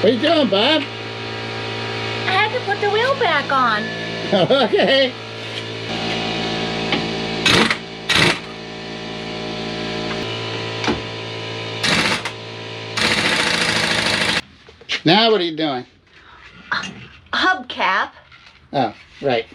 What are you doing, Bob? I had to put the wheel back on. Okay. Now what are you doing? Hubcap. Oh, right.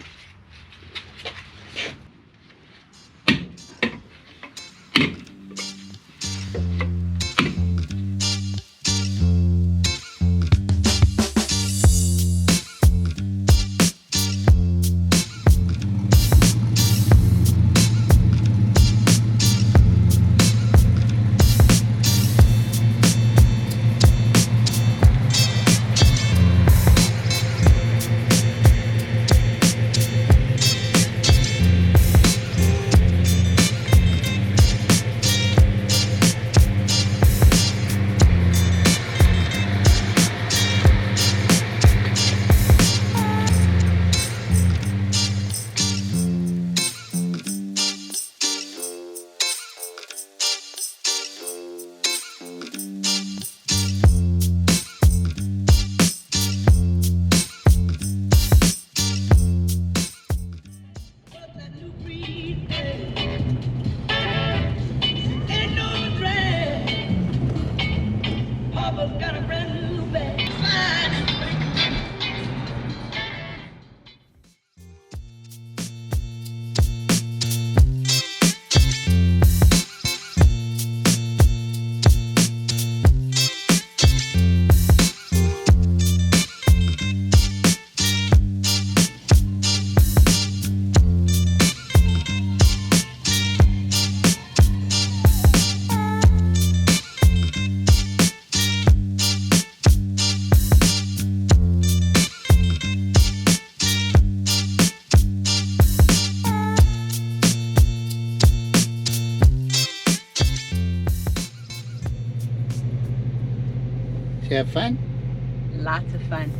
Did you have fun? Lots of fun.